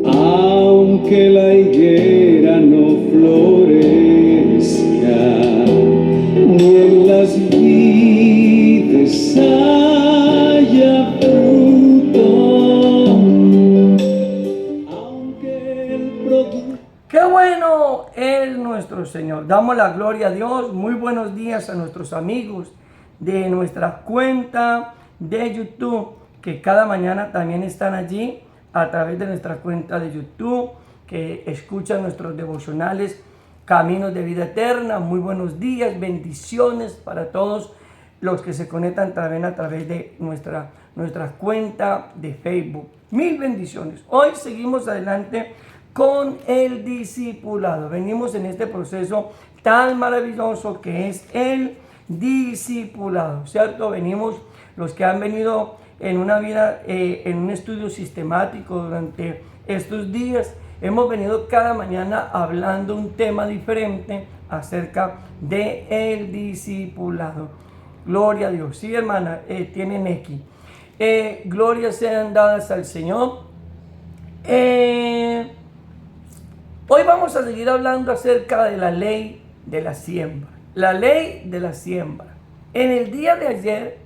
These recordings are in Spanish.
Aunque la higuera no florezca, ni en las vides haya fruto, aunque el producto... ¡Qué bueno es nuestro Señor! Damos la gloria a Dios. Muy buenos días a nuestros amigos de nuestra cuenta de YouTube, que cada mañana también están allí a través de nuestra cuenta de YouTube, que escuchan nuestros devocionales Caminos de Vida Eterna. Muy buenos días, bendiciones para todos los que se conectan también a través de nuestra cuenta de Facebook. Mil bendiciones. Hoy seguimos adelante con el discipulado. Venimos en este proceso tan maravilloso que es el discipulado, ¿cierto? Venimos, los que han venido en una vida, en un estudio sistemático durante estos días, hemos venido cada mañana hablando un tema diferente acerca del discipulado. Gloria a Dios. Sí, hermana, tienen aquí. Glorias sean dadas al Señor. Hoy vamos a seguir hablando acerca de la ley de la siembra. La ley de la siembra. En el día de ayer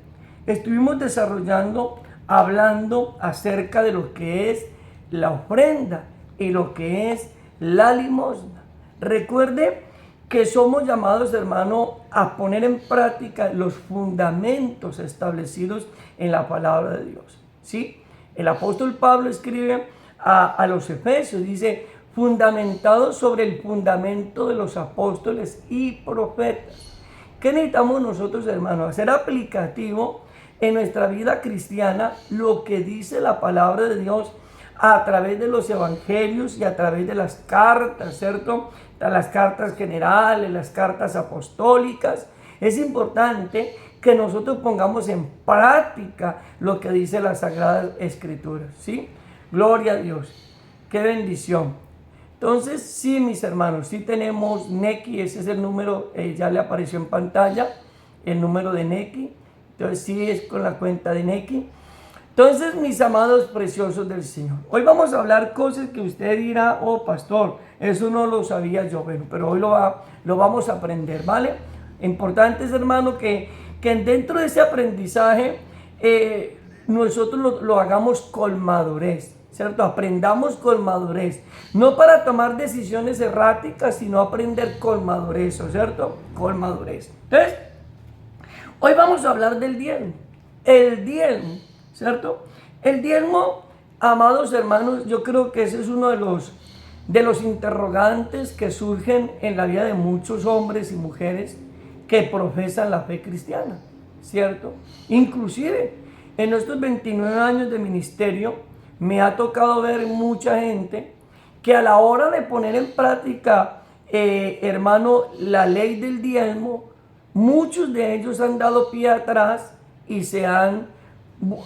estuvimos desarrollando, hablando acerca de lo que es la ofrenda y lo que es la limosna. Recuerde que somos llamados, hermano, a poner en práctica los fundamentos establecidos en la palabra de Dios. ¿Sí? El apóstol Pablo escribe a los Efesios, dice, fundamentado sobre el fundamento de los apóstoles y profetas. ¿Qué necesitamos nosotros, hermanos? Hacer aplicativo en nuestra vida cristiana lo que dice la palabra de Dios a través de los evangelios y a través de las cartas, ¿cierto? Las cartas generales, las cartas apostólicas. Es importante que nosotros pongamos en práctica lo que dice las Sagradas Escrituras, ¿sí? Gloria a Dios. ¡Qué bendición! Entonces, sí, mis hermanos, sí tenemos Nequi, ese es el número, ya le apareció en pantalla, el número de Nequi. Entonces, sí es con la cuenta de Nequi. Entonces, mis amados preciosos del Señor, hoy vamos a hablar cosas que usted dirá, oh pastor, eso no lo sabía yo, bueno, pero hoy lo vamos a aprender, ¿vale? Importante es, hermano, que dentro de ese aprendizaje nosotros lo hagamos con madurez, ¿cierto? Aprendamos con madurez, no para tomar decisiones erráticas, sino aprender con madurez, ¿cierto? Con madurez. Entonces, hoy vamos a hablar del diezmo, el diezmo, ¿cierto? El diezmo, amados hermanos, yo creo que ese es uno de los interrogantes que surgen en la vida de muchos hombres y mujeres que profesan la fe cristiana, ¿cierto? Inclusive, en estos 29 años de ministerio, me ha tocado ver mucha gente que a la hora de poner en práctica, hermano, la ley del diezmo, muchos de ellos han dado pie atrás y se han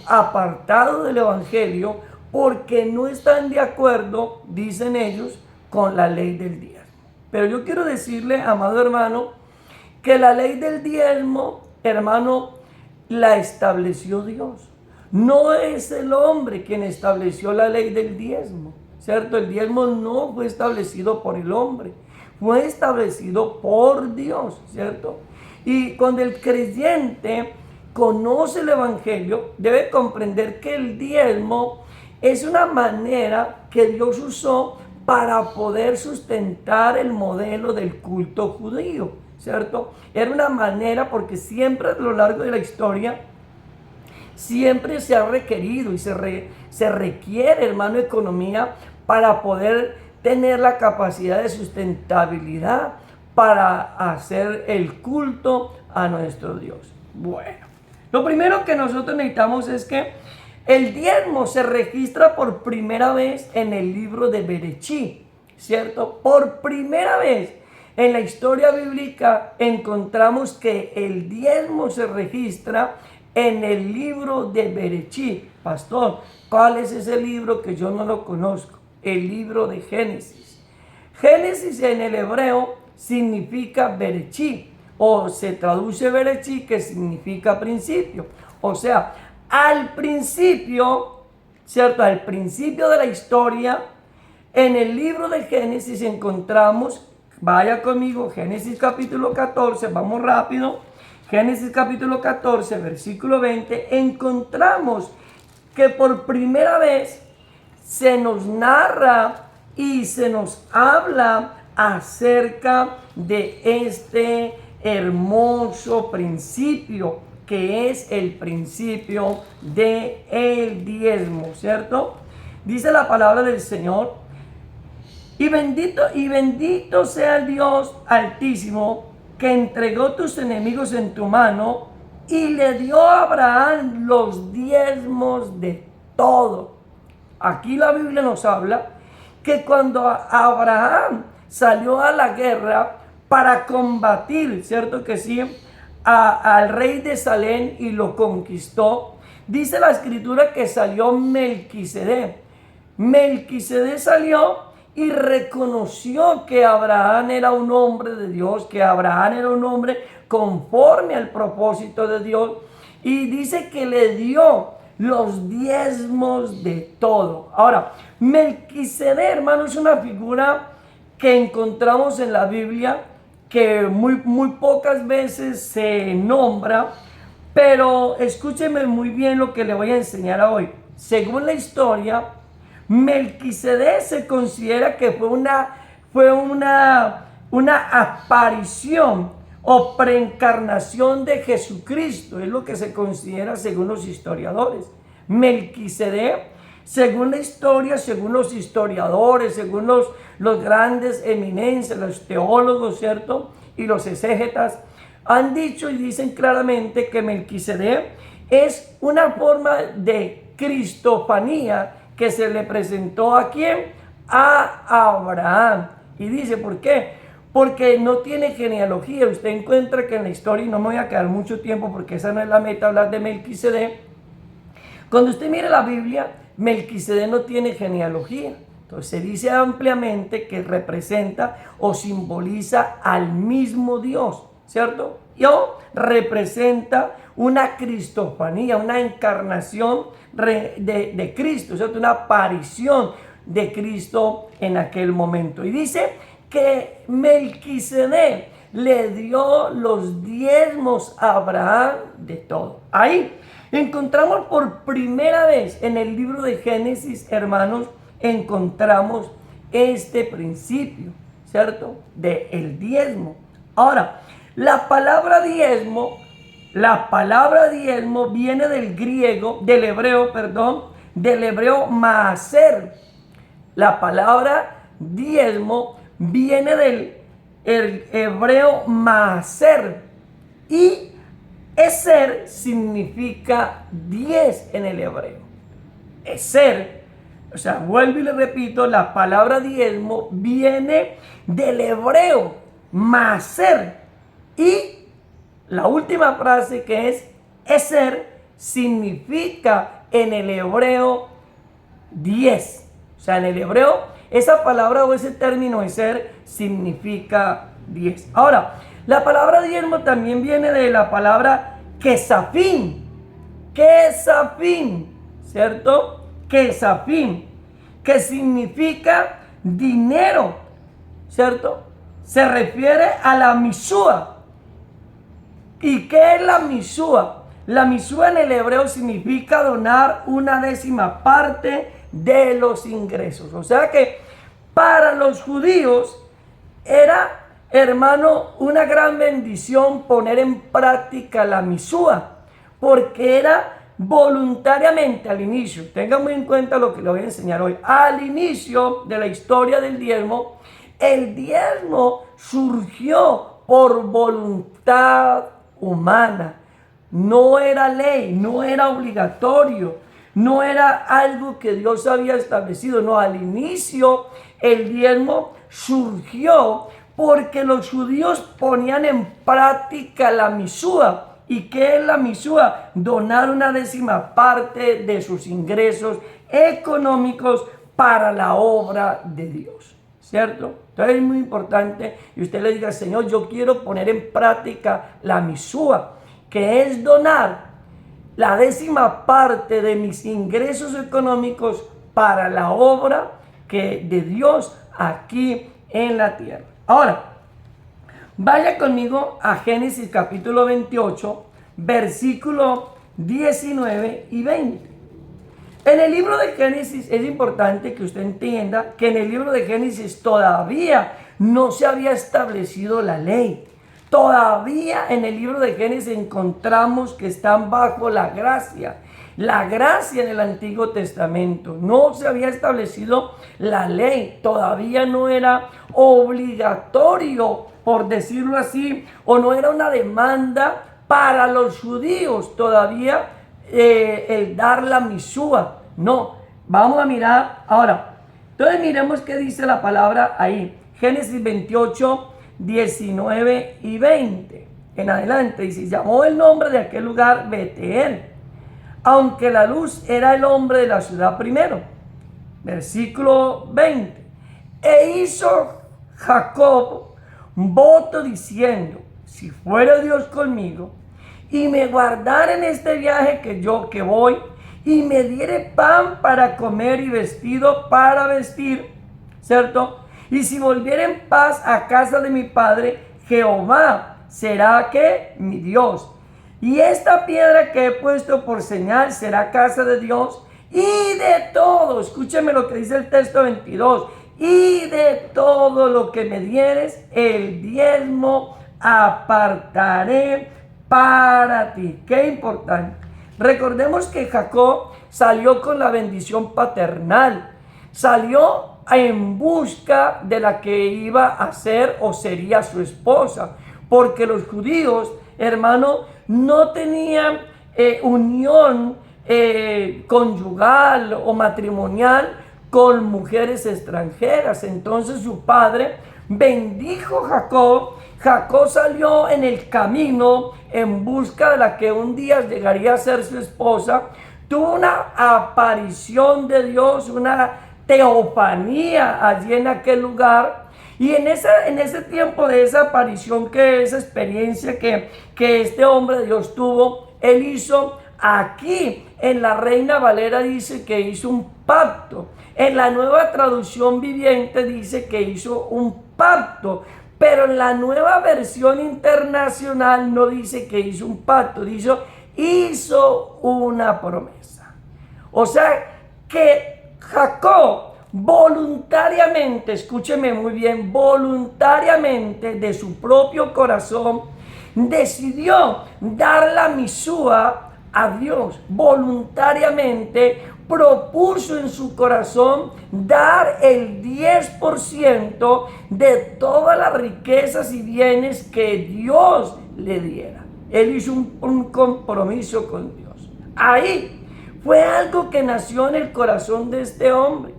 apartado del evangelio porque no están de acuerdo, dicen ellos, con la ley del diezmo. Pero yo quiero decirle, amado hermano, que la ley del diezmo, hermano, la estableció Dios. No es el hombre quien estableció la ley del diezmo, ¿cierto? El diezmo no fue establecido por el hombre, fue establecido por Dios, ¿cierto? Y cuando el creyente conoce el evangelio, debe comprender que el diezmo es una manera que Dios usó para poder sustentar el modelo del culto judío, ¿cierto? Era una manera porque siempre a lo largo de la historia siempre se ha requerido y se requiere, hermano, economía para poder tener la capacidad de sustentabilidad para hacer el culto a nuestro Dios. Bueno, lo primero que nosotros necesitamos es que el diezmo se registra por primera vez en el libro de Berechí, ¿cierto? Por primera vez en la historia bíblica encontramos que el diezmo se registra en el libro de Berechí. Pastor, ¿cuál es ese libro que yo no lo conozco? El libro de Génesis. Génesis en el hebreo significa Berechí, o se traduce Berechí, que significa principio. O sea, al principio, ¿cierto? Al principio de la historia, en el libro de Génesis encontramos, vaya conmigo, Génesis capítulo 14, vamos rápido. Génesis capítulo 14, versículo 20, encontramos que por primera vez se nos narra y se nos habla acerca de este hermoso principio que es el principio del diezmo, ¿cierto? Dice la palabra del Señor, y bendito sea el Dios Altísimo, que entregó tus enemigos en tu mano y le dio a Abraham los diezmos de todo. Aquí la Biblia nos habla que cuando Abraham salió a la guerra para combatir, ¿cierto que sí?, al rey de Salem y lo conquistó, dice la escritura que salió Melquisedec. Melquisedec salió y reconoció que Abraham era un hombre de Dios, que Abraham era un hombre conforme al propósito de Dios, y dice que le dio los diezmos de todo. Ahora, Melquisedec, hermano, es una figura que encontramos en la Biblia, que muy pocas veces se nombra, pero escúcheme muy bien lo que le voy a enseñar hoy. Según la historia, Melquisedec se considera que fue una aparición o preencarnación de Jesucristo, es lo que se considera según los historiadores. Melquisedec, según la historia, según los historiadores, según los grandes eminencias, los teólogos, ¿cierto?, y los exégetas, han dicho y dicen claramente que Melquisedec es una forma de cristofanía que se le presentó ¿a quién? A Abraham. Y dice, ¿por qué? Porque no tiene genealogía. Usted encuentra que en la historia, y no me voy a quedar mucho tiempo porque esa no es la meta, hablar de Melquisedec. Cuando usted mira la Biblia, Melquisedec no tiene genealogía. Entonces se dice ampliamente que representa o simboliza al mismo Dios, ¿cierto? O representa una cristofanía, una encarnación de Cristo, ¿cierto? Una aparición de Cristo en aquel momento. Y dice que Melquisedec le dio los diezmos a Abraham de todo. Ahí encontramos por primera vez en el libro de Génesis, hermanos, encontramos este principio, ¿cierto?, del diezmo. Ahora, la palabra diezmo viene del hebreo maaser. La palabra diezmo viene del hebreo maaser, y eser significa 10 en el hebreo. Eser, o sea, vuelvo y le repito, la palabra diezmo viene del hebreo maaser, y la última frase, que es eser, significa en el hebreo 10. O sea, en el hebreo esa palabra o ese término eser significa 10. Ahora, la palabra diezmo también viene de la palabra kesafim, ¿cierto? Kesafim, que significa dinero, ¿cierto? Se refiere a la misúa. ¿Y qué es la misúa? La misúa en el hebreo significa donar 1/10 de los ingresos. O sea que para los judíos era, hermano, una gran bendición poner en práctica la misúa, porque era voluntariamente al inicio. Tengan muy en cuenta lo que le voy a enseñar hoy. Al inicio de la historia del diezmo, el diezmo surgió por voluntad humana. No era ley, no era obligatorio, no era algo que Dios había establecido. No, al inicio el diezmo surgió porque los judíos ponían en práctica la misúa. ¿Y qué es la misúa? Donar una 10ª parte de sus ingresos económicos para la obra de Dios, ¿cierto? Entonces es muy importante y usted le diga, Señor, yo quiero poner en práctica la misúa, que es donar la 10ª parte de mis ingresos económicos para la obra de Dios aquí en la tierra. Ahora, vaya conmigo a Génesis capítulo 28, versículo 19 y 20. En el libro de Génesis es importante que usted entienda que en el libro de Génesis todavía no se había establecido la ley. Todavía en el libro de Génesis encontramos que están bajo la gracia. La gracia en el Antiguo Testamento. No se había establecido la ley. Todavía no era obligatorio, por decirlo así, o no era una demanda para los judíos todavía el dar la misúa. No, vamos a mirar ahora. Entonces miremos qué dice la palabra ahí. Génesis 28, 19 y 20. En adelante dice, llamó el nombre de aquel lugar Betel, aunque la luz era el hombre de la ciudad primero. Versículo 20. E hizo Jacob voto diciendo, si fuera Dios conmigo y me guardara en este viaje que voy, y me diere pan para comer y vestido para vestir, ¿cierto? Y si volviera en paz a casa de mi padre, Jehová será que mi Dios. Y esta piedra que he puesto por señal será casa de Dios. Y de todo, escúcheme lo que dice el texto 22, y de todo lo que me dieres, el diezmo apartaré para ti. Qué importante. Recordemos que Jacob salió con la bendición paternal. Salió en busca de la que iba a ser o sería su esposa. Porque los judíos, hermano, no tenían unión conyugal o matrimonial con mujeres extranjeras. Entonces su padre bendijo a Jacob. Jacob salió en el camino en busca de la que un día llegaría a ser su esposa. Tuvo una aparición de Dios, una teofanía allí en aquel lugar. Y en ese tiempo de esa aparición, esa experiencia que este hombre de Dios tuvo, él hizo aquí, en la Reina Valera dice que hizo un pacto. En la Nueva Traducción Viviente dice que hizo un pacto. Pero en la Nueva Versión Internacional no dice que hizo un pacto, dice hizo una promesa. O sea que Jacob voluntariamente, escúcheme muy bien, voluntariamente de su propio corazón decidió dar la misúa a Dios. Voluntariamente propuso en su corazón dar el 10% de todas las riquezas y bienes que Dios le diera. Él hizo un compromiso con Dios. Ahí fue algo que nació en el corazón de este hombre.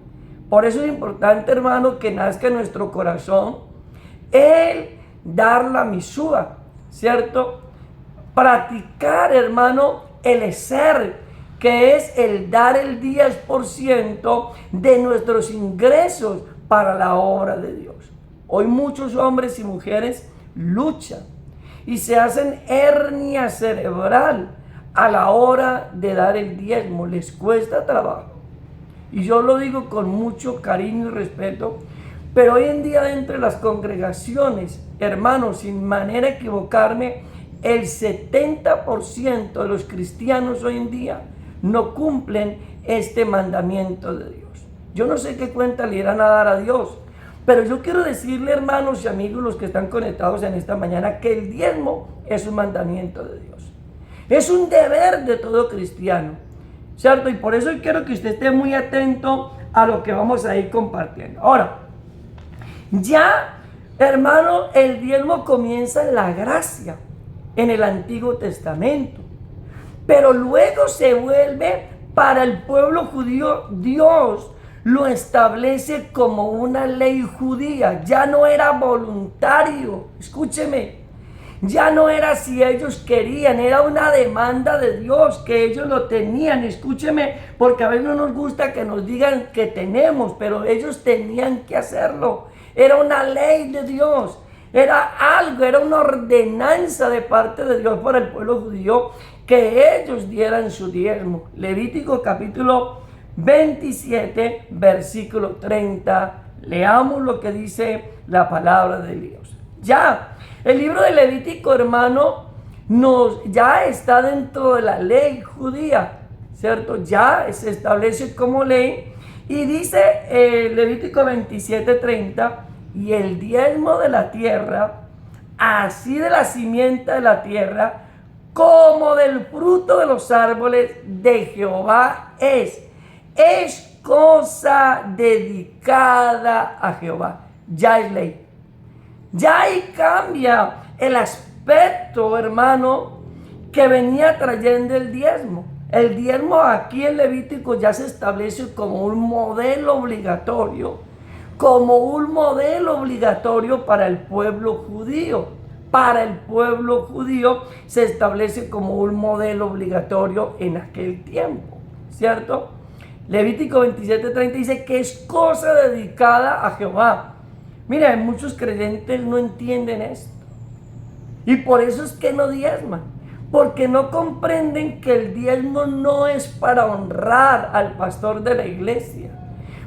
Por eso es importante, hermano, que nazca en nuestro corazón el dar la misúa, ¿cierto? Practicar, hermano, el eser, que es el dar el 10% de nuestros ingresos para la obra de Dios. Hoy muchos hombres y mujeres luchan y se hacen hernia cerebral a la hora de dar el diezmo. Les cuesta trabajo. Y yo lo digo con mucho cariño y respeto, pero hoy en día entre las congregaciones, hermanos, sin manera de equivocarme, el 70% de los cristianos hoy en día no cumplen este mandamiento de Dios. Yo no sé qué cuenta le irán a dar a Dios, pero yo quiero decirle, hermanos y amigos, los que están conectados en esta mañana, que el diezmo es un mandamiento de Dios. Es un deber de todo cristiano, ¿cierto? Y por eso quiero que usted esté muy atento a lo que vamos a ir compartiendo. Ahora, ya, hermano, el diezmo comienza en la gracia, en el Antiguo Testamento. Pero luego se vuelve para el pueblo judío. Dios lo establece como una ley judía. Ya no era voluntario, escúcheme, ya no era si ellos querían, era una demanda de Dios que ellos lo tenían. Escúcheme, porque a veces no nos gusta que nos digan que tenemos, pero ellos tenían que hacerlo. Era una ley de Dios, era algo, era una ordenanza de parte de Dios para el pueblo judío que ellos dieran su diezmo. Levítico capítulo 27, versículo 30. Leamos lo que dice la palabra de Dios. Ya, el libro de Levítico, hermano, ya está dentro de la ley judía, ¿cierto? Ya se establece como ley. Y dice Levítico 27, 30, y el diezmo de la tierra, así de la simiente de la tierra, como del fruto de los árboles de Jehová es cosa dedicada a Jehová. Ya es ley. Ya ahí cambia el aspecto, hermano, que venía trayendo el diezmo. El diezmo aquí en Levítico ya se establece como un modelo obligatorio, para el pueblo judío. Para el pueblo judío se establece como un modelo obligatorio en aquel tiempo, ¿cierto? Levítico 27:30 dice que es cosa dedicada a Jehová. Mira, muchos creyentes no entienden esto. Y por eso es que no diezman. Porque no comprenden que el diezmo no es para honrar al pastor de la iglesia.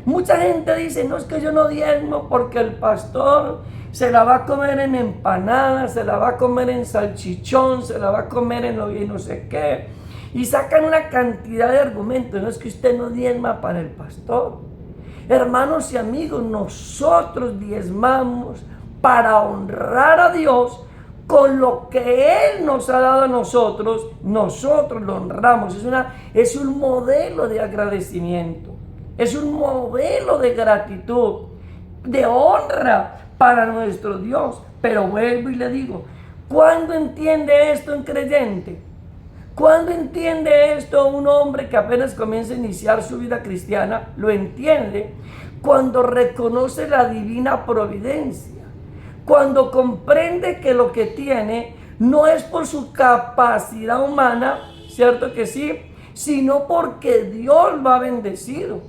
Mucha gente dice, no, es que yo no diezmo porque el pastor se la va a comer en empanadas, se la va a comer en salchichón, se la va a comer en lo y no sé qué. Y sacan una cantidad de argumentos. No, es que usted no diezma para el pastor. Hermanos y amigos, nosotros diezmamos para honrar a Dios con lo que Él nos ha dado a nosotros. Nosotros lo honramos. Es un modelo de agradecimiento. Es un modelo de gratitud, de honra para nuestro Dios. Pero vuelvo y le digo, ¿cuándo entiende esto un creyente? ¿Cuándo entiende esto un hombre que apenas comienza a iniciar su vida cristiana? Lo entiende cuando reconoce la divina providencia, cuando comprende que lo que tiene no es por su capacidad humana, ¿cierto que sí? Sino porque Dios lo ha bendecido.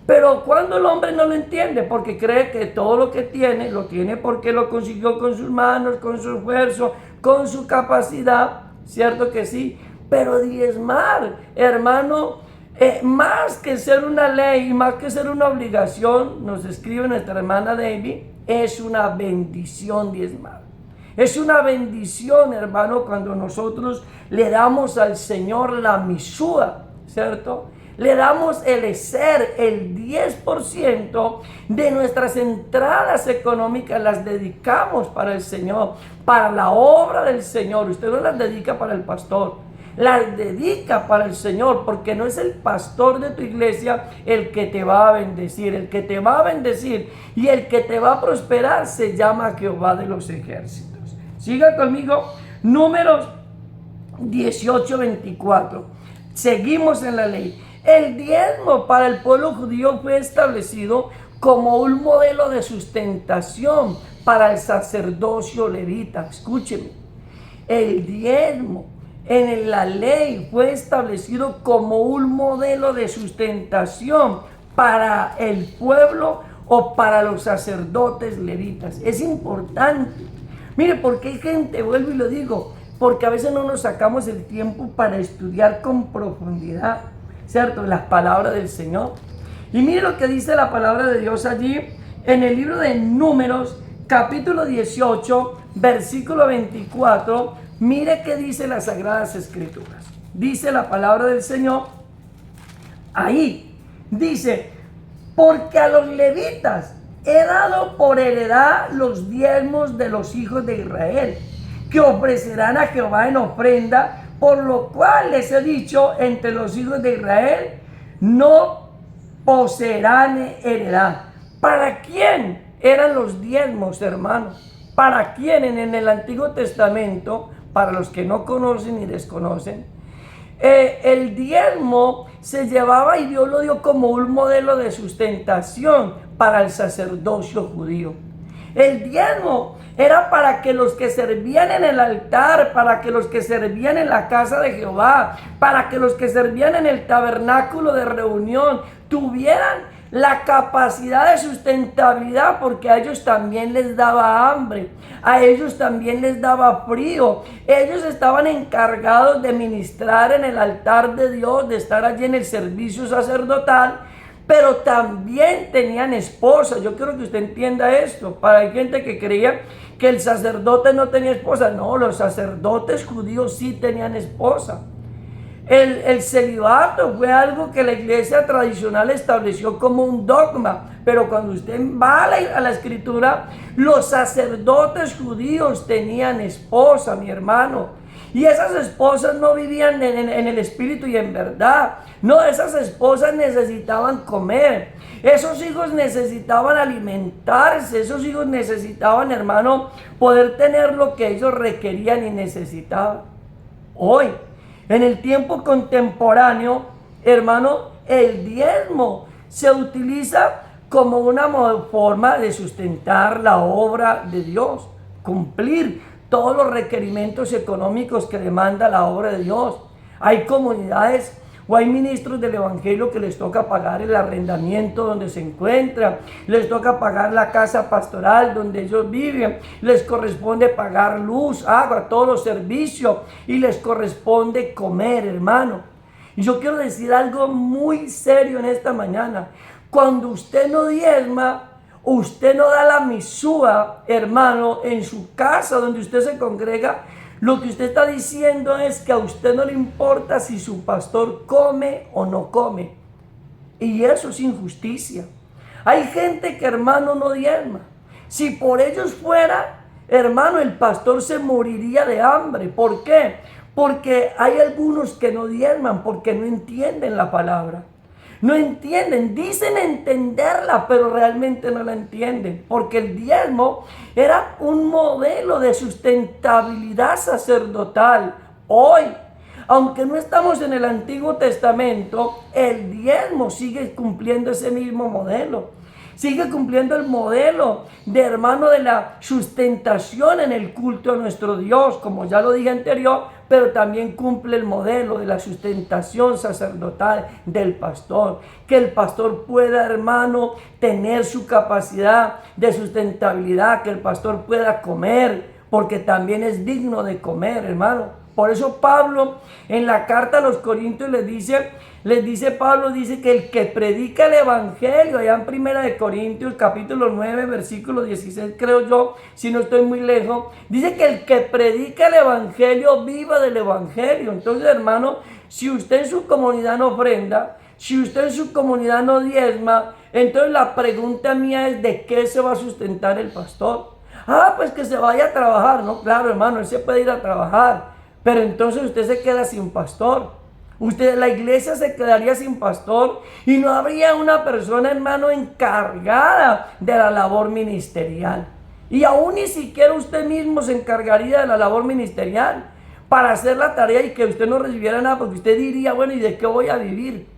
Pero cuando el hombre no lo entiende, porque cree que todo lo que tiene, lo tiene porque lo consiguió con sus manos, con su esfuerzo, con su capacidad, ¿cierto que sí? Pero diezmar, hermano, más que ser una ley, más que ser una obligación, nos escribe nuestra hermana David, es una bendición diezmar. Es una bendición, hermano, cuando nosotros le damos al Señor la misúa, ¿cierto? Le damos el eser, el 10% de nuestras entradas económicas las dedicamos para el Señor, para la obra del Señor. Usted no las dedica para el pastor, las dedica para el Señor, porque no es el pastor de tu iglesia el que te va a bendecir. El que te va a bendecir y el que te va a prosperar se llama Jehová de los ejércitos. Siga conmigo, Números 18:24. Seguimos en la ley. El diezmo para el pueblo judío fue establecido como un modelo de sustentación para el sacerdocio levita. Escúcheme, el diezmo en la ley fue establecido como un modelo de sustentación para el pueblo o para los sacerdotes levitas. Es importante. Mire, porque hay gente, vuelvo y lo digo, porque a veces no nos sacamos el tiempo para estudiar con profundidad, ¿cierto?, las palabras del Señor. Y mire lo que dice la palabra de Dios allí en el libro de Números, capítulo 18, versículo 24. Mire qué dice las Sagradas Escrituras. Dice la palabra del Señor ahí. Dice, porque a los levitas he dado por heredad los diezmos de los hijos de Israel, que ofrecerán a Jehová en ofrenda, por lo cual les he dicho, entre los hijos de Israel no poseerán heredad. ¿Para quién eran los diezmos, hermanos? ¿Para quién en el Antiguo Testamento? Para los que no conocen y desconocen, el diezmo se llevaba y Dios lo dio como un modelo de sustentación para el sacerdocio judío. El diezmo era para que los que servían en el altar, para que los que servían en la casa de Jehová, para que los que servían en el tabernáculo de reunión tuvieran la capacidad de sustentabilidad, porque a ellos también les daba hambre, a ellos también les daba frío. Ellos estaban encargados de ministrar en el altar de Dios, de estar allí en el servicio sacerdotal, pero también tenían esposa. Yo quiero que usted entienda esto. Para gente que creía que el sacerdote no tenía esposa, no, los sacerdotes judíos sí tenían esposa. El celibato fue algo que la iglesia tradicional estableció como un dogma, pero cuando usted va a la escritura, los sacerdotes judíos tenían esposa, mi hermano. Y esas esposas no vivían en el espíritu y en verdad. No, esas esposas necesitaban comer. Esos hijos necesitaban alimentarse. Esos hijos necesitaban, hermano, poder tener lo que ellos requerían y necesitaban. Hoy, en el tiempo contemporáneo, hermano, el diezmo se utiliza como una forma de sustentar la obra de Dios, cumplir todos los requerimientos económicos que demanda la obra de Dios. Hay comunidades o hay ministros del evangelio que les toca pagar el arrendamiento donde se encuentran, les toca pagar la casa pastoral donde ellos viven, les corresponde pagar luz, agua, todos los servicios, y les corresponde comer, hermano. Y yo quiero decir algo muy serio en esta mañana. Cuando usted no diezma, usted no da la misúa, hermano, en su casa donde usted se congrega, lo que usted está diciendo es que a usted no le importa si su pastor come o no come. Y eso es injusticia. Hay gente que, hermano, no diezma. Si por ellos fuera, hermano, el pastor se moriría de hambre. ¿Por qué? Porque hay algunos que no diezman porque no entienden la palabra. No entienden, dicen entenderla, pero realmente no la entienden, porque el diezmo era un modelo de sustentabilidad sacerdotal. Hoy, aunque no estamos en el Antiguo Testamento, el diezmo sigue cumpliendo ese mismo modelo. Sigue cumpliendo el modelo de, hermano, de la sustentación en el culto a nuestro Dios, como ya lo dije anterior, pero también cumple el modelo de la sustentación sacerdotal del pastor. Que el pastor pueda, hermano, tener su capacidad de sustentabilidad, que el pastor pueda comer, porque también es digno de comer, hermano. Por eso Pablo en la carta a los Corintios les dice Pablo, dice que el que predica el evangelio, allá en Primera de Corintios capítulo 9 versículo 16, creo yo, si no estoy muy lejos, dice que el que predica el evangelio viva del evangelio. Entonces, hermano, si usted en su comunidad no ofrenda, si usted en su comunidad no diezma, entonces la pregunta mía es: ¿de qué se va a sustentar el pastor? Pues que se vaya a trabajar. No, claro, hermano, él se puede ir a trabajar, pero entonces usted se queda sin pastor. La iglesia se quedaría sin pastor y no habría una persona, hermano, encargada de la labor ministerial. Y aún ni siquiera usted mismo se encargaría de la labor ministerial para hacer la tarea, y que usted no recibiera nada, porque usted diría: bueno, ¿y de qué voy a vivir?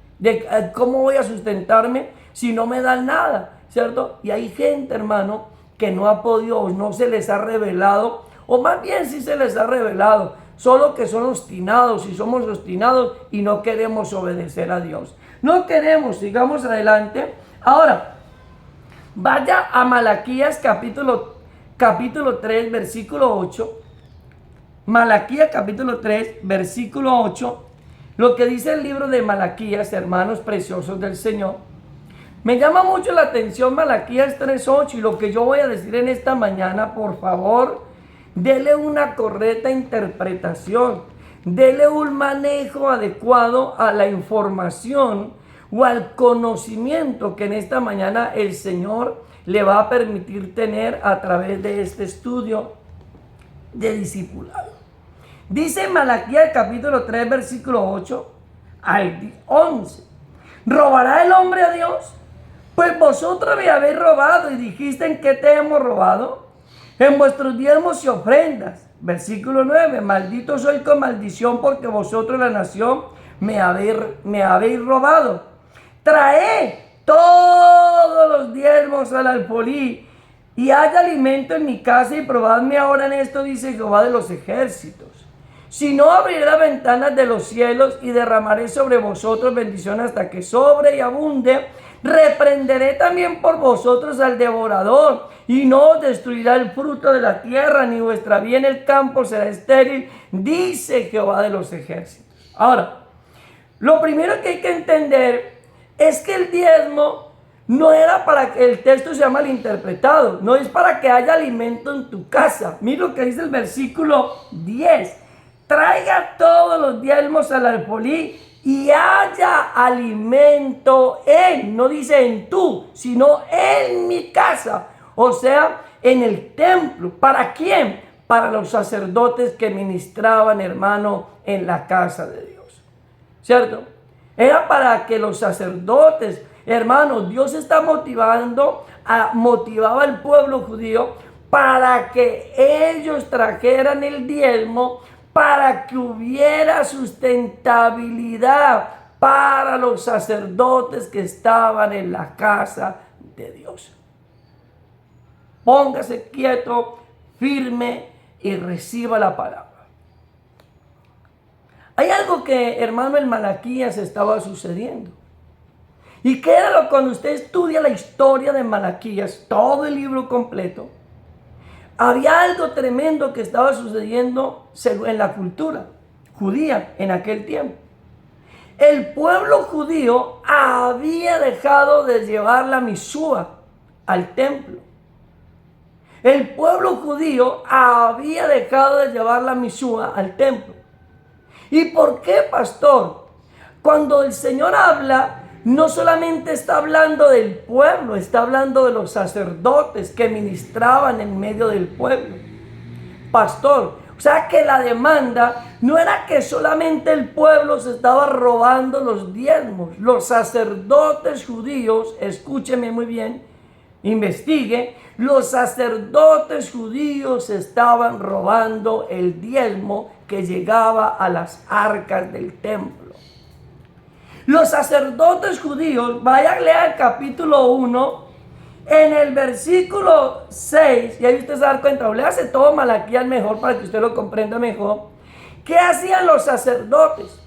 ¿Cómo voy a sustentarme si no me dan nada? ¿Cierto? Y hay gente, hermano, que no ha podido, o no se les ha revelado, o más bien sí se les ha revelado, solo que son obstinados, y somos obstinados y no queremos obedecer a Dios. No queremos. Sigamos adelante. Ahora, vaya a Malaquías capítulo 3, versículo 8. Malaquías capítulo 3, versículo 8. Lo que dice el libro de Malaquías, hermanos preciosos del Señor. Me llama mucho la atención Malaquías 3:8, y lo que yo voy a decir en esta mañana, por favor, dele una correcta interpretación, dele un manejo adecuado a la información o al conocimiento que en esta mañana el Señor le va a permitir tener a través de este estudio de discipulado. Dice Malaquías capítulo 3 versículo 8 al 11: ¿robará el hombre a Dios? Pues vosotros me habéis robado y dijiste: ¿en qué te hemos robado? En vuestros diezmos y ofrendas. Versículo 9, maldito soy con maldición porque vosotros la nación me habéis robado. Traed todos los diezmos al alfolí y haya alimento en mi casa y probadme ahora en esto, dice Jehová de los ejércitos. Si no, abriré las ventanas de los cielos y derramaré sobre vosotros bendición hasta que sobre y abunde. Reprenderé también por vosotros al devorador y no os destruirá el fruto de la tierra, ni vuestra bien el campo será estéril, dice Jehová de los ejércitos. Ahora, lo primero que hay que entender es que el diezmo no era para que el texto sea malinterpretado, no es para que haya alimento en tu casa. Mira lo que dice el versículo 10. Traiga todos los diezmos al alfolí y haya alimento no dice en tú, sino en mi casa, o sea, en el templo. ¿Para quién? Para los sacerdotes que ministraban, hermano, en la casa de Dios, ¿cierto? Era para que los sacerdotes, hermano, Dios está motivaba al pueblo judío para que ellos trajeran el diezmo, para que hubiera sustentabilidad para los sacerdotes que estaban en la casa de Dios. Póngase quieto, firme y reciba la palabra. Hay algo que, hermano, en Malaquías estaba sucediendo. ¿Y qué era lo cuando usted estudia la historia de Malaquías, todo el libro completo? Había algo tremendo que estaba sucediendo en la cultura judía en aquel tiempo. El pueblo judío había dejado de llevar la misúa al templo. El pueblo judío había dejado de llevar la misúa al templo. ¿Y por qué, pastor? Cuando el Señor habla, no solamente está hablando del pueblo, está hablando de los sacerdotes que ministraban en medio del pueblo. Pastor, o sea que la demanda no era que solamente el pueblo se estaba robando los diezmos. Los sacerdotes judíos, escúcheme muy bien, investigue, los sacerdotes judíos estaban robando el diezmo que llegaba a las arcas del templo. Los sacerdotes judíos, vaya a leer el capítulo 1, en el versículo 6, y ahí usted se da cuenta, o léase todo Malaquías mejor para que usted lo comprenda mejor. ¿Qué hacían los sacerdotes?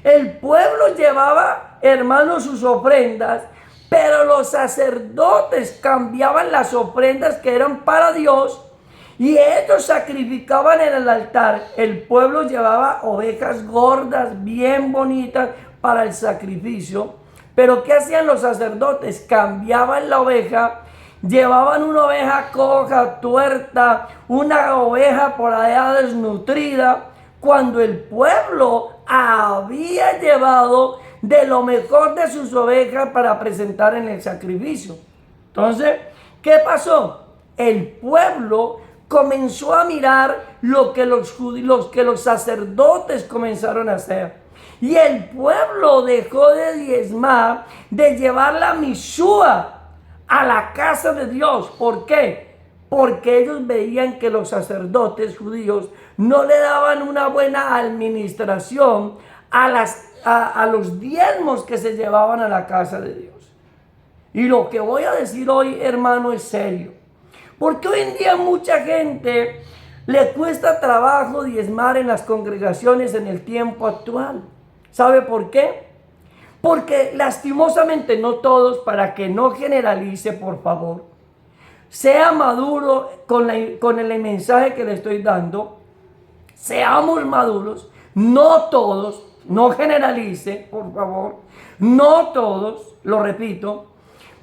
El pueblo llevaba, hermanos, sus ofrendas, pero los sacerdotes cambiaban las ofrendas que eran para Dios y ellos sacrificaban en el altar. El pueblo llevaba ovejas gordas, bien bonitas, para el sacrificio. Pero ¿qué hacían los sacerdotes? Cambiaban la oveja, llevaban una oveja coja, tuerta, una oveja por allá desnutrida, cuando el pueblo había llevado de lo mejor de sus ovejas para presentar en el sacrificio. Entonces, ¿qué pasó? El pueblo comenzó a mirar lo que los sacerdotes comenzaron a hacer. Y el pueblo dejó de diezmar, de llevar la misúa a la casa de Dios. ¿Por qué? Porque ellos veían que los sacerdotes judíos no le daban una buena administración a los diezmos que se llevaban a la casa de Dios. Y lo que voy a decir hoy, hermano, es serio. Porque hoy en día mucha gente le cuesta trabajo diezmar en las congregaciones en el tiempo actual. ¿Sabe por qué? Porque lastimosamente no todos, para que no generalice, por favor, sea maduro con el mensaje que le estoy dando, seamos maduros, no todos, no generalice, por favor, no todos, lo repito,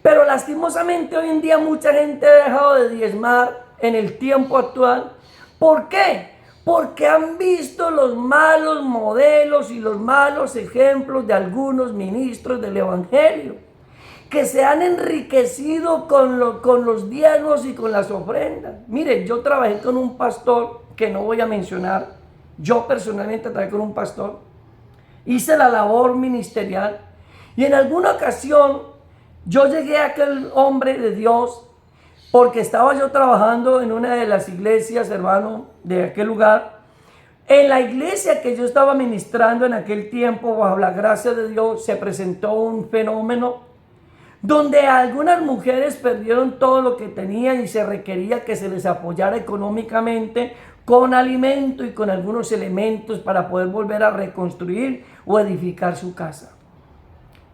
pero lastimosamente hoy en día mucha gente ha dejado de diezmar en el tiempo actual. ¿Por qué? Porque han visto los malos modelos y los malos ejemplos de algunos ministros del evangelio que se han enriquecido con los diezmos y con las ofrendas. Miren, yo trabajé con un pastor que no voy a mencionar. Yo personalmente trabajé con un pastor, hice la labor ministerial y en alguna ocasión yo llegué a aquel hombre de Dios porque estaba yo trabajando en una de las iglesias, hermano, de aquel lugar. En la iglesia que yo estaba ministrando en aquel tiempo, bajo la gracia de Dios, se presentó un fenómeno donde algunas mujeres perdieron todo lo que tenían y se requería que se les apoyara económicamente con alimento y con algunos elementos para poder volver a reconstruir o edificar su casa.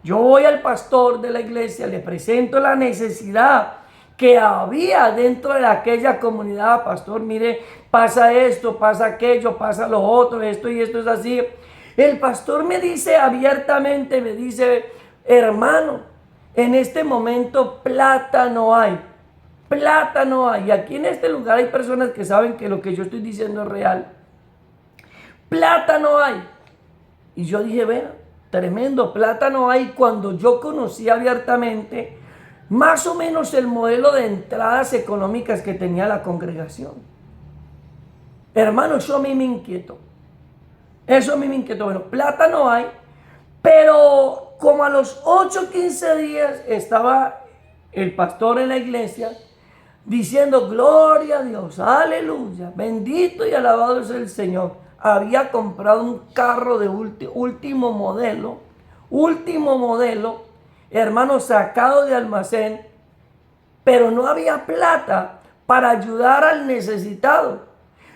Yo voy al pastor de la iglesia, le presento la necesidad que había dentro de aquella comunidad. Pastor, mire, pasa esto, pasa aquello, pasa lo otro, esto y esto es así. El pastor me dice abiertamente, me dice, hermano, en este momento plata no hay. Plata no hay. Y aquí en este lugar hay personas que saben que lo que yo estoy diciendo es real. Plata no hay. Y yo dije, bueno, tremendo, plata no hay. Cuando yo conocí abiertamente más o menos el modelo de entradas económicas que tenía la congregación. Hermano, eso a mí me inquietó. Eso a mí me inquietó. Bueno, plata no hay, pero como a los 8 o 15 días estaba el pastor en la iglesia diciendo, gloria a Dios, aleluya, bendito y alabado es el Señor. Había comprado un carro de último modelo, hermano, sacado de almacén, pero no había plata para ayudar al necesitado.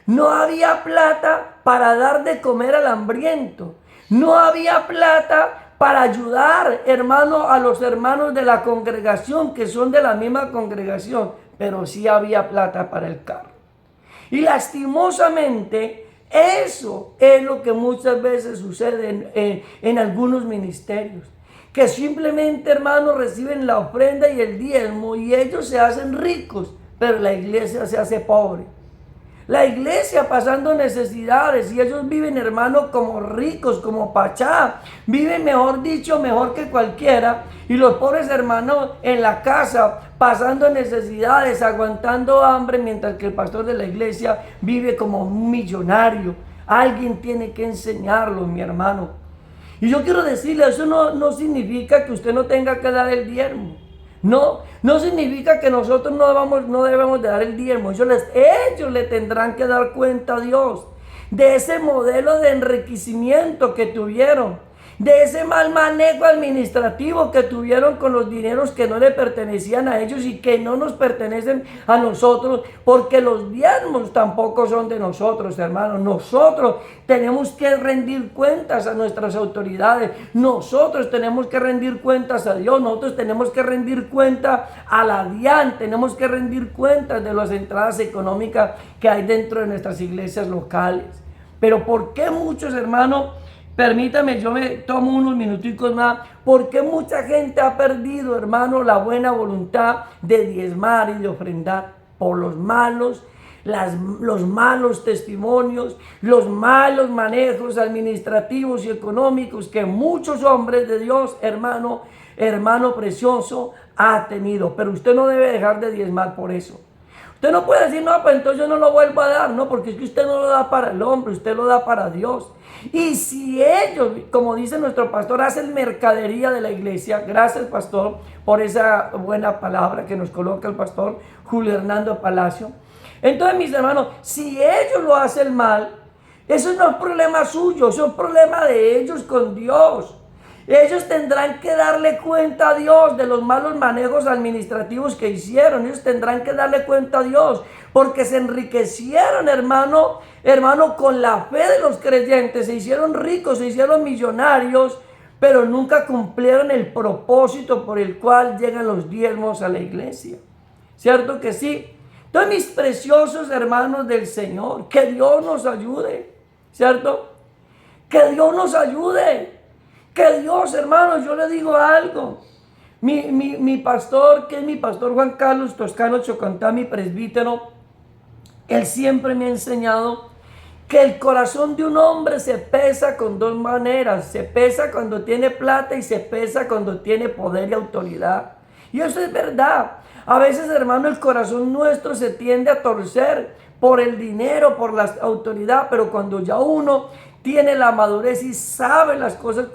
No había plata para dar de comer al hambriento. No había plata para ayudar, hermano, a los hermanos de la congregación, que son de la misma congregación, pero sí había plata para el carro. Y lastimosamente, eso es lo que muchas veces sucede en algunos ministerios, que simplemente, hermano, reciben la ofrenda y el diezmo y ellos se hacen ricos, pero la iglesia se hace pobre. La iglesia pasando necesidades y ellos viven, hermano, como ricos, como pachá. Viven, mejor dicho, mejor que cualquiera. Y los pobres hermanos en la casa pasando necesidades, aguantando hambre, mientras que el pastor de la iglesia vive como un millonario. Alguien tiene que enseñarlo, mi hermano. Y yo quiero decirle, eso no significa que usted no tenga que dar el diezmo. No significa que nosotros no debemos de dar el diezmo. Ellos le tendrán que dar cuenta a Dios de ese modelo de enriquecimiento que tuvieron, de ese mal manejo administrativo que tuvieron con los dineros que no le pertenecían a ellos y que no nos pertenecen a nosotros, porque los diezmos tampoco son de nosotros, hermanos. Nosotros tenemos que rendir cuentas a nuestras autoridades, nosotros tenemos que rendir cuentas a Dios, nosotros tenemos que rendir cuenta a la DIAN, tenemos que rendir cuentas de las entradas económicas que hay dentro de nuestras iglesias locales. Pero ¿por qué muchos, hermanos? Permítame, yo me tomo unos minuticos más. Porque mucha gente ha perdido, hermano, la buena voluntad de diezmar y de ofrendar por los malos testimonios, los malos manejos administrativos y económicos que muchos hombres de Dios, hermano precioso, ha tenido. Pero usted no debe dejar de diezmar por eso. Usted no puede decir, no, pues entonces yo no lo vuelvo a dar, no, porque es que usted no lo da para el hombre, usted lo da para Dios. Y si ellos, como dice nuestro pastor, hacen mercadería de la iglesia, gracias pastor por esa buena palabra que nos coloca el pastor Julio Hernando Palacio. Entonces, mis hermanos, si ellos lo hacen mal, eso no es problema suyo, eso es problema de ellos con Dios. Ellos tendrán que darle cuenta a Dios de los malos manejos administrativos que hicieron. Ellos tendrán que darle cuenta a Dios porque se enriquecieron, hermano, con la fe de los creyentes. Se hicieron ricos, se hicieron millonarios, pero nunca cumplieron el propósito por el cual llegan los diezmos a la iglesia. ¿Cierto que sí? Entonces, mis preciosos hermanos del Señor, que Dios nos ayude, ¿cierto? Que Dios nos ayude. Que Dios, hermanos, yo le digo algo. Mi pastor, que es mi pastor Juan Carlos Toscano Chocantá, mi presbítero, él siempre me ha enseñado que el corazón de un hombre se pesa con dos maneras. Se pesa cuando tiene plata y se pesa cuando tiene poder y autoridad. Y eso es verdad. A veces, hermano, el corazón nuestro se tiende a torcer por el dinero, por la autoridad, pero cuando ya uno tiene la madurez y sabe las cosas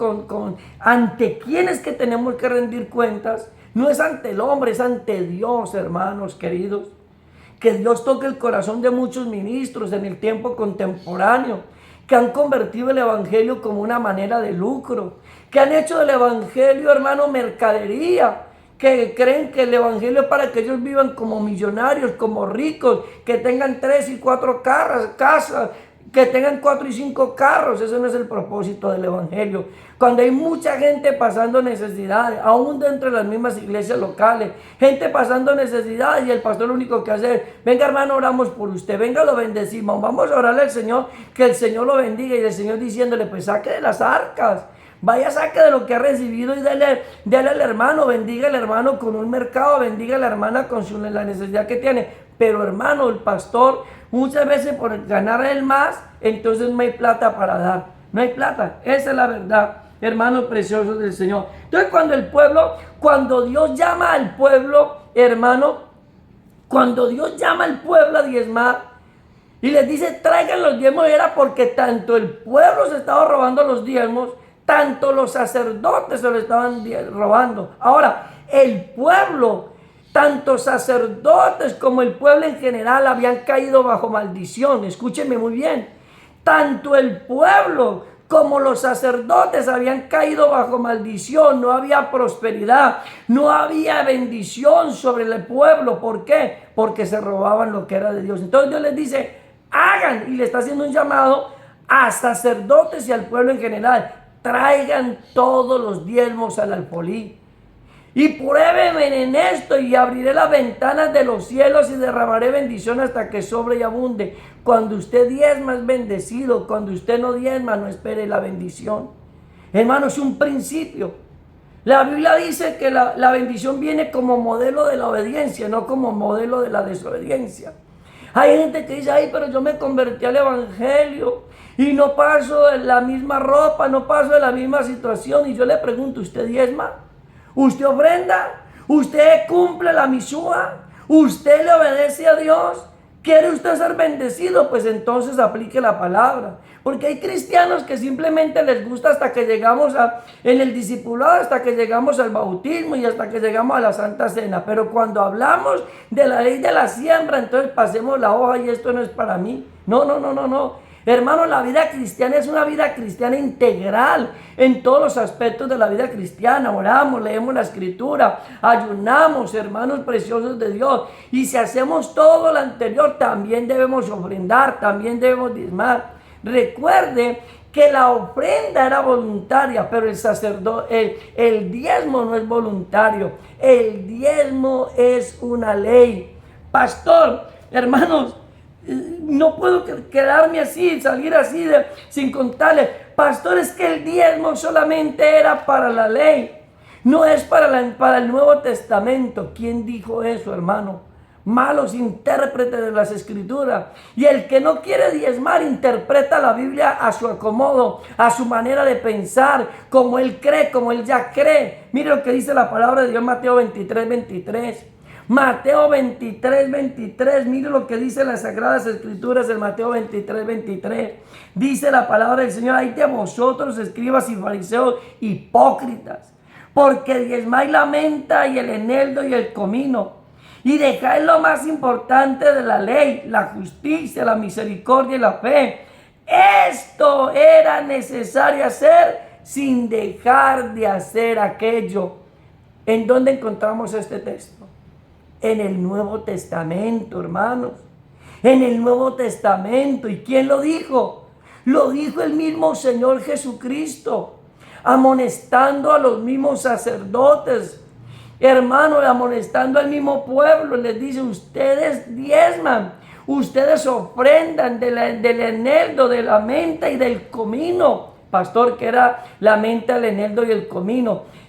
ante quién es que tenemos que rendir cuentas, No es ante el hombre, es ante Dios, hermanos queridos. Que Dios toque el corazón de muchos ministros en el tiempo contemporáneo, que han convertido el evangelio como una manera de lucro, que han hecho del evangelio, hermano, mercadería, que creen que el evangelio es para que ellos vivan como millonarios, como ricos, que tengan 3 y 4 casas, que tengan 4 y 5 carros. Ese no es el propósito del evangelio. Cuando hay mucha gente pasando necesidades, aún dentro de las mismas iglesias locales, gente pasando necesidades, y el pastor lo único que hace es: venga, hermano, oramos por usted, venga, lo bendecimos, vamos a orarle al Señor, que el Señor lo bendiga, y el Señor diciéndole: pues saque de las arcas, vaya, saque de lo que ha recibido y dele al hermano, bendiga al hermano con un mercado, bendiga a la hermana con la necesidad que tiene. Pero, hermano, el pastor muchas veces, por ganar él más, entonces no hay plata para dar, no hay plata. Esa es la verdad, hermanos preciosos del Señor. Entonces, cuando Dios llama al pueblo, hermano, cuando Dios llama al pueblo a diezmar y les dice: traigan los diezmos, era porque tanto el pueblo se estaba robando los diezmos, tanto los sacerdotes se lo estaban robando. Ahora, el pueblo, tanto sacerdotes como el pueblo en general, habían caído bajo maldición. Escúchenme muy bien. Tanto el pueblo como los sacerdotes habían caído bajo maldición. No había prosperidad, no había bendición sobre el pueblo. ¿Por qué? Porque se robaban lo que era de Dios. Entonces Dios les dice: hagan, y le está haciendo un llamado a sacerdotes y al pueblo en general: traigan todos los diezmos al alfolí y pruébenme en esto, y abriré las ventanas de los cielos y derramaré bendición hasta que sobre y abunde. Cuando usted diezma es bendecido, cuando usted no diezma no espere la bendición. Hermano, es un principio. La Biblia dice que la bendición viene como modelo de la obediencia, no como modelo de la desobediencia. Hay gente que dice: ay, pero yo me convertí al evangelio y no paso de la misma ropa, no paso de la misma situación. Y yo le pregunto: ¿usted diezma? ¿Usted ofrenda? ¿Usted cumple la misúa? ¿Usted le obedece a Dios? ¿Quiere usted ser bendecido? Pues entonces aplique la palabra. Porque hay cristianos que simplemente les gusta hasta que llegamos en el discipulado, hasta que llegamos al bautismo y hasta que llegamos a la Santa Cena. Pero cuando hablamos de la ley de la siembra, entonces pasemos la hoja y esto no es para mí. No. Hermano, la vida cristiana es una vida cristiana integral en todos los aspectos de la vida cristiana. Oramos, leemos la escritura, ayunamos, hermanos preciosos de Dios. Y si hacemos todo lo anterior, también debemos ofrendar, también debemos diezmar. Recuerde que la ofrenda era voluntaria, pero el diezmo no es voluntario. El diezmo es una ley. Pastor, hermanos, no puedo quedarme así, salir así sin contarle: pastor, es que el diezmo solamente era para la ley, no es para el Nuevo Testamento. ¿Quién dijo eso, hermano? Malos intérpretes de las escrituras. Y el que no quiere diezmar interpreta la Biblia a su acomodo, a su manera de pensar, como él cree, como él ya cree. Mire lo que dice la palabra de Dios, Mateo 23:23. Mateo 23:23, mire lo que dice las Sagradas Escrituras en Mateo 23:23. Dice la palabra del Señor: ay de vosotros, escribas y fariseos hipócritas, porque diezmáis la menta y el eneldo y el comino, y dejáis lo más importante de la ley, la justicia, la misericordia y la fe. Esto era necesario hacer sin dejar de hacer aquello. ¿En dónde encontramos este texto? En el Nuevo Testamento, hermanos. En el Nuevo Testamento. ¿Y quién lo dijo? Lo dijo el mismo Señor Jesucristo, amonestando a los mismos sacerdotes, hermanos, amonestando al mismo pueblo. Les dice: ustedes diezman, ustedes ofrendan del eneldo, de la menta y del comino. Pastor, ¿qué era la menta, el eneldo y el comino?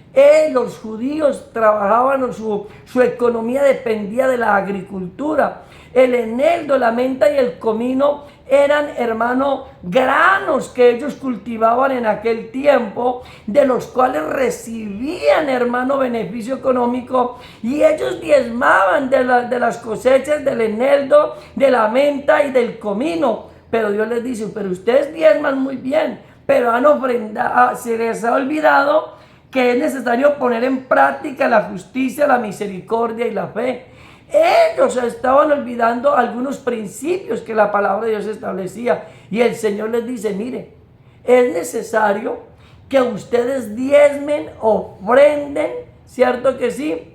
Los judíos trabajaban, su economía dependía de la agricultura. El eneldo, la menta y el comino eran, hermano, granos que ellos cultivaban en aquel tiempo, de los cuales recibían, hermano, beneficio económico, y ellos diezmaban de las cosechas del eneldo, de la menta y del comino. Pero Dios les dice: pero ustedes diezman muy bien, pero han ofrendado, se les ha olvidado que es necesario poner en práctica la justicia, la misericordia y la fe. Ellos estaban olvidando algunos principios que la palabra de Dios establecía. Y el Señor les dice, mire, es necesario que ustedes diezmen, ofrenden, ¿cierto que sí?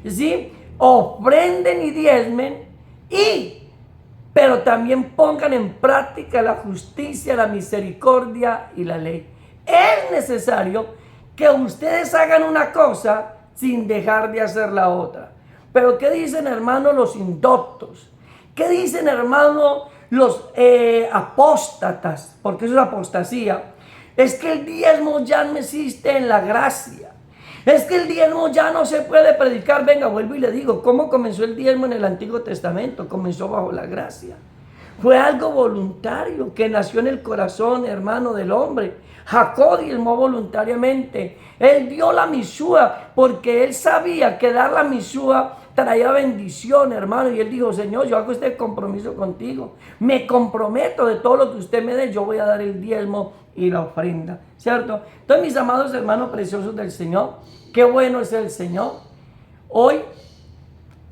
¿Sí? Ofrenden y diezmen, pero también pongan en práctica la justicia, la misericordia y la ley. Es necesario que ustedes hagan una cosa sin dejar de hacer la otra. Pero ¿qué dicen, hermano, los indoctos? ¿Qué dicen, hermano, los apóstatas? Porque eso es apostasía. Es que el diezmo ya no existe en la gracia. Es que el diezmo ya no se puede predicar. Venga, vuelvo y le digo, ¿cómo comenzó el diezmo en el Antiguo Testamento? Comenzó bajo la gracia. Fue algo voluntario que nació en el corazón, hermano, del hombre. Jacob diezmó voluntariamente. Él dio la misúa porque él sabía que dar la misúa traía bendición, hermano. Y él dijo, Señor, yo hago este compromiso contigo. Me comprometo de todo lo que usted me dé. Yo voy a dar el diezmo y la ofrenda, ¿cierto? Entonces, mis amados hermanos preciosos del Señor, qué bueno es el Señor. Hoy